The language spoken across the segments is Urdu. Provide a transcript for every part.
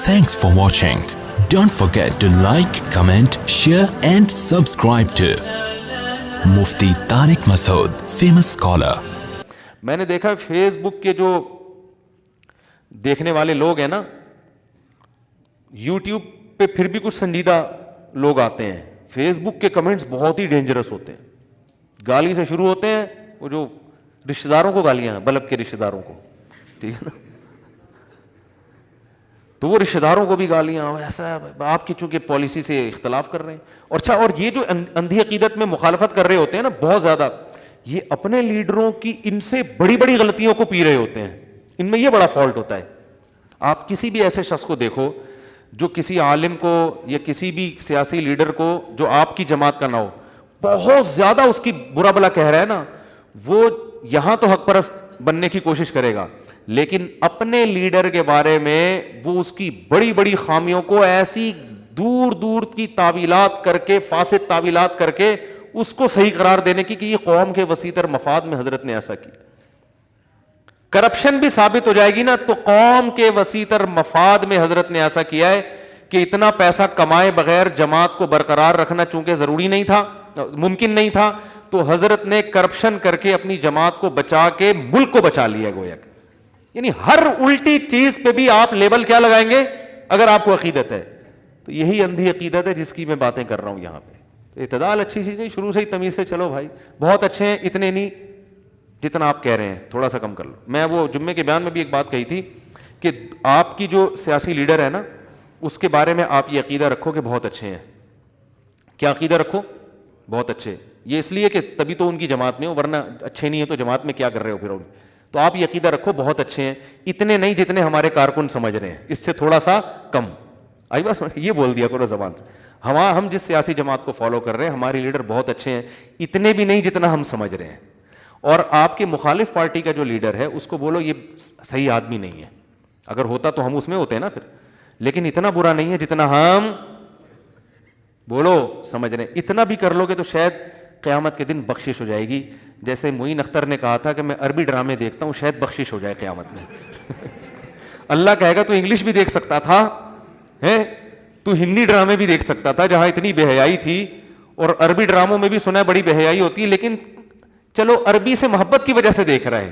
Thanks for watching. Don't forget to like, comment, share and subscribe to Mufti Tariq Masood, famous scholar. میں نے دیکھا فیس بک کے جو دیکھنے والے لوگ ہیں نا, یوٹیوب پہ پھر بھی کچھ سنجیدہ لوگ آتے ہیں, فیس بک کے کمنٹس بہت ہی ڈینجرس ہوتے ہیں. گالی سے شروع ہوتے ہیں, وہ جو رشتہ داروں کو گالیاں ہیں, بلب کے رشتہ داروں کو, ٹھیک ہے نا, تو وہ رشتہ داروں کو بھی گالیاں, ایسا آپ کی چونکہ پالیسی سے اختلاف کر رہے ہیں. اور اچھا, اور یہ جو اندھی عقیدت میں مخالفت کر رہے ہوتے ہیں نا بہت زیادہ, یہ اپنے لیڈروں کی ان سے بڑی بڑی غلطیوں کو پی رہے ہوتے ہیں. ان میں یہ بڑا فالٹ ہوتا ہے. آپ کسی بھی ایسے شخص کو دیکھو جو کسی عالم کو یا کسی بھی سیاسی لیڈر کو جو آپ کی جماعت کا نہ ہو, بہت زیادہ اس کی برا بلا کہہ رہا ہے نا, وہ یہاں تو حق پرست بننے کی کوشش کرے گا, لیکن اپنے لیڈر کے بارے میں وہ اس کی بڑی بڑی خامیوں کو ایسی دور دور کی تعویلات کر کے, فاسد تعویلات کر کے اس کو صحیح قرار دینے کی کہ یہ قوم کے وسیع تر مفاد میں حضرت نے ایسا کیا. کرپشن بھی ثابت ہو جائے گی نا, تو قوم کے وسیع تر مفاد میں حضرت نے ایسا کیا ہے کہ اتنا پیسہ کمائے بغیر جماعت کو برقرار رکھنا چونکہ ضروری نہیں تھا, ممکن نہیں تھا, تو حضرت نے کرپشن کر کے اپنی جماعت کو بچا کے ملک کو بچا لیا گویا کہ. یعنی ہر الٹی چیز پہ بھی آپ لیبل کیا لگائیں گے اگر آپ کو عقیدت ہے, تو یہی اندھی عقیدت ہے جس کی میں باتیں کر رہا ہوں یہاں پہ. اعتدال اچھی چیز نہیں, شروع سے ہی تمیز سے چلو بھائی, بہت اچھے ہیں اتنے نہیں جتنا آپ کہہ رہے ہیں, تھوڑا سا کم کر لو. میں وہ جمعے کے بیان میں بھی ایک بات کہی تھی کہ آپ کی جو سیاسی لیڈر ہے نا, اس کے بارے میں آپ یہ عقیدہ رکھو کہ بہت اچھے ہیں. کیا عقیدہ رکھو؟ بہت اچھے. یہ اس لیے کہ تبھی تو ان کی جماعت میں ہو, ورنہ اچھے نہیں ہیں تو جماعت میں کیا کر رہے ہو پھر. تو آپ یہ عقیدہ رکھو بہت اچھے ہیں, اتنے نہیں جتنے ہمارے کارکن سمجھ رہے ہیں, اس سے تھوڑا سا کم. آئی بس, یہ بول دیا کرو زبان سے, ہم جس سیاسی جماعت کو فالو کر رہے ہیں ہمارے لیڈر بہت اچھے ہیں, اتنے بھی نہیں جتنا ہم سمجھ رہے ہیں. اور آپ کے مخالف پارٹی کا جو لیڈر ہے اس کو بولو یہ صحیح آدمی نہیں ہے, اگر ہوتا تو ہم اس میں ہوتے ہیں نا پھر, لیکن اتنا برا نہیں ہے جتنا ہم بولو سمجھ رہے ہیں. اتنا بھی کر لو گے تو شاید قیامت کے دن بخشش ہو جائے گی. جیسے معین اختر نے کہا تھا کہ میں عربی ڈرامے دیکھتا ہوں, شاید بخشش ہو جائے قیامت میں. اللہ کہے گا تو انگلش بھی دیکھ سکتا تھا, تو ہندی ڈرامے بھی دیکھ سکتا تھا جہاں اتنی بے حیائی تھی, اور عربی ڈراموں میں بھی سنا ہے بڑی بے حیائی ہوتی ہے, لیکن چلو عربی سے محبت کی وجہ سے دیکھ رہا ہے.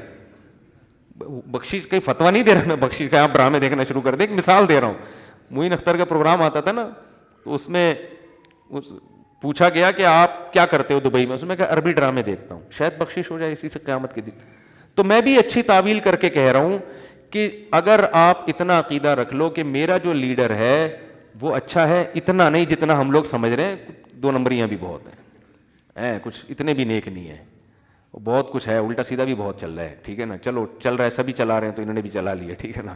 بخشش کہیں فتویٰ نہیں دے رہا میں بخشش کا آپ ڈرامے دیکھنا شروع کر دیں, ایک مثال دے رہا ہوں. معین اختر کا پروگرام آتا تھا نا, تو اس میں پوچھا گیا کہ آپ کیا کرتے ہو دبئی میں, اس میں کہا عربی ڈرامے دیکھتا ہوں, شاید بخشش ہو جائے اسی سے قیامت کے دن. تو میں بھی اچھی تعویل کر کے کہہ رہا ہوں کہ اگر آپ اتنا عقیدہ رکھ لو کہ میرا جو لیڈر ہے وہ اچھا ہے, اتنا نہیں جتنا ہم لوگ سمجھ رہے ہیں, 2 نمبریاں بھی بہت ہیں, کچھ اتنے بھی نیک نہیں ہیں, بہت کچھ ہے, الٹا سیدھا بھی بہت چل رہا ہے, ٹھیک ہے نا. چلو چل رہا ہے, سبھی چلا رہے ہیں تو انہوں نے بھی چلا لیا, ٹھیک ہے نا,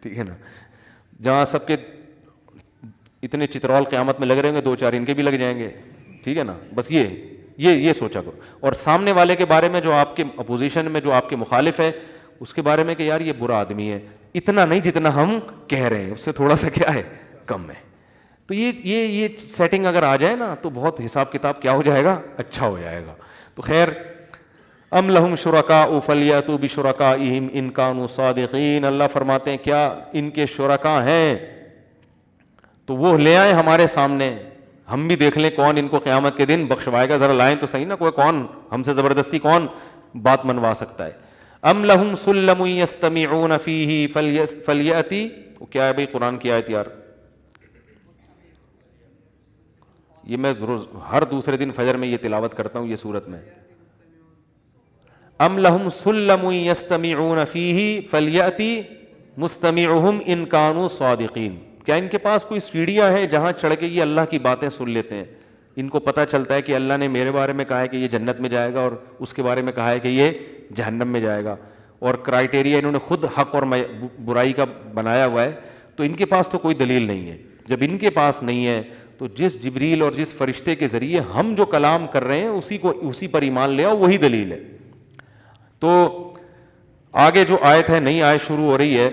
ٹھیک ہے نا. جہاں سب کے اتنے چترول قیامت میں لگ رہے ہوں گے, 2-4 ان کے بھی لگ جائیں گے, ٹھیک ہے نا. بس یہ سوچا کرو. اور سامنے والے کے بارے میں جو آپ کے اپوزیشن میں جو آپ کے مخالف ہے اس کے بارے میں کہ یار یہ برا آدمی ہے, اتنا نہیں جتنا ہم کہہ رہے ہیں, اس سے تھوڑا سا کیا ہے کم ہے. تو یہ سیٹنگ اگر آ جائے نا تو بہت حساب کتاب کیا ہو جائے گا, اچھا ہو جائے گا. تو خیر, ام لہم شرکاء فلیاتوا بشرکائہم ان کانوا صادقین. اللہ فرماتے ہیں کیا ان کے شرکاء ہیں تو وہ لے آئیں ہمارے سامنے, ہم بھی دیکھ لیں کون ان کو قیامت کے دن بخشوائے گا. ذرا لائیں تو صحیح نا, کوئی کون ہم سے زبردستی کون بات منوا سکتا ہے. ام لہم سلم یستمعون فیہ فلیأتی. کیا ہے بھائی قرآن کی آیت یار, یہ میں روز ہر دوسرے دن فجر میں یہ تلاوت کرتا ہوں یہ سورت میں. ام لہم سلم یستمعون فیہ فلیأتی مستمعہم ان کانوا صادقین. کیا ان کے پاس کوئی سیڑھیاں ہیں جہاں چڑھ کے یہ اللہ کی باتیں سن لیتے ہیں, ان کو پتہ چلتا ہے کہ اللہ نے میرے بارے میں کہا ہے کہ یہ جنت میں جائے گا اور اس کے بارے میں کہا ہے کہ یہ جہنم میں جائے گا, اور کرائٹیریا انہوں نے خود حق اور برائی کا بنایا ہوا ہے. تو ان کے پاس تو کوئی دلیل نہیں ہے. جب ان کے پاس نہیں ہے تو جس جبریل اور جس فرشتے کے ذریعے ہم جو کلام کر رہے ہیں اسی پر ایمان لے آؤ, وہی دلیل ہے. تو آگے جو آیت ہے, نئی آیت شروع ہو رہی ہے,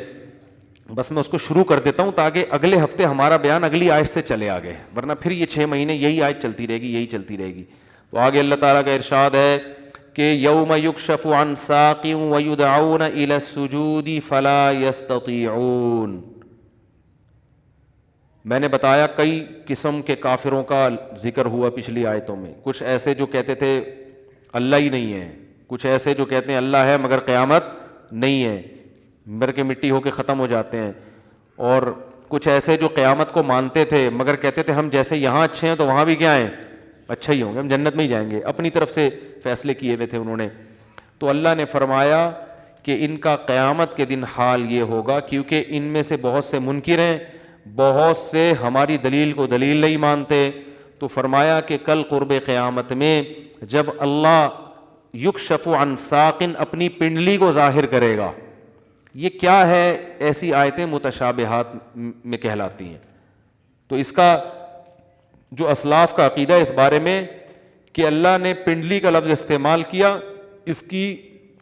بس میں اس کو شروع کر دیتا ہوں تاکہ اگلے ہفتے ہمارا بیان اگلی آیت سے چلے آگے, ورنہ پھر یہ 6 مہینے یہی آیت چلتی رہے گی. تو آگے اللہ تعالیٰ کا ارشاد ہے کہ یوم یکشف عن ساق ویدعون الی السجود فلا یستطیعون. میں نے بتایا کئی قسم کے کافروں کا ذکر ہوا پچھلی آیتوں میں. کچھ ایسے جو کہتے تھے اللہ ہی نہیں ہے, کچھ ایسے جو کہتے ہیں اللہ ہے مگر قیامت نہیں ہے, مر کے مٹی ہو کے ختم ہو جاتے ہیں, اور کچھ ایسے جو قیامت کو مانتے تھے مگر کہتے تھے ہم جیسے یہاں اچھے ہیں تو وہاں بھی کیا ہیں, اچھا ہی ہوں گے, ہم جنت میں ہی جائیں گے. اپنی طرف سے فیصلے کیے ہوئے تھے انہوں نے. تو اللہ نے فرمایا کہ ان کا قیامت کے دن حال یہ ہوگا, کیونکہ ان میں سے بہت سے منکر ہیں, بہت سے ہماری دلیل کو دلیل نہیں مانتے. تو فرمایا کہ کل قرب قیامت میں جب اللہ یکشف عن ساق اپنی پنڈلی کو ظاہر کرے گا. یہ کیا ہے, ایسی آیتیں متشابہات میں کہلاتی ہیں. تو اس کا جو اسلاف کا عقیدہ اس بارے میں کہ اللہ نے پنڈلی کا لفظ استعمال کیا, اس کی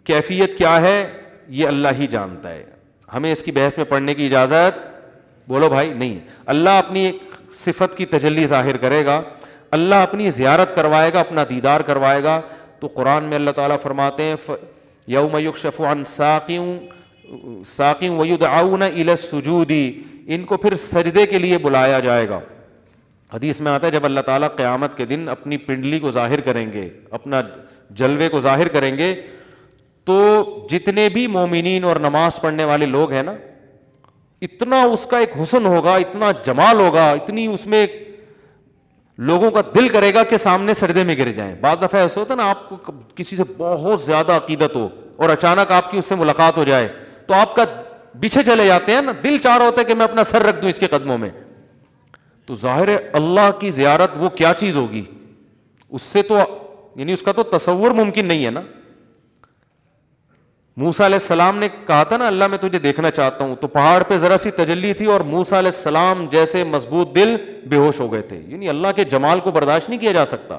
کیفیت کیا ہے یہ اللہ ہی جانتا ہے, ہمیں اس کی بحث میں پڑھنے کی اجازت بولو بھائی نہیں. اللہ اپنی ایک صفت کی تجلی ظاہر کرے گا, اللہ اپنی زیارت کروائے گا, اپنا دیدار کروائے گا. تو قرآن میں اللہ تعالیٰ فرماتے ہیں یوم یکشف عن ساق ویدعون الی السجود, ان کو پھر سجدے کے لیے بلایا جائے گا. حدیث میں آتا ہے جب اللہ تعالیٰ قیامت کے دن اپنی پنڈلی کو ظاہر کریں گے, اپنا جلوے کو ظاہر کریں گے, تو جتنے بھی مومنین اور نماز پڑھنے والے لوگ ہیں نا, اتنا اس کا ایک حسن ہوگا, اتنا جمال ہوگا, اتنی اس میں لوگوں کا دل کرے گا کہ سامنے سجدے میں گر جائیں. بعض دفعہ ایسا ہوتا ہے نا, آپ کو کسی سے بہت زیادہ عقیدت ہو اور اچانک آپ کی اس سے ملاقات ہو جائے تو آپ کا پیچھے چلے جاتے ہیں نا, دل چاہ رہا ہوتا ہے کہ میں اپنا سر رکھ دوں اس کے قدموں میں. تو ظاہر ہے اللہ کی زیارت وہ کیا چیز ہوگی, اس سے تو یعنی اس کا تو تصور ممکن نہیں ہے نا. موسیٰ علیہ السلام نے کہا تھا نا اللہ میں تجھے دیکھنا چاہتا ہوں, تو پہاڑ پہ ذرا سی تجلی تھی اور موسیٰ علیہ السلام جیسے مضبوط دل بے ہوش ہو گئے تھے. یعنی اللہ کے جمال کو برداشت نہیں کیا جا سکتا.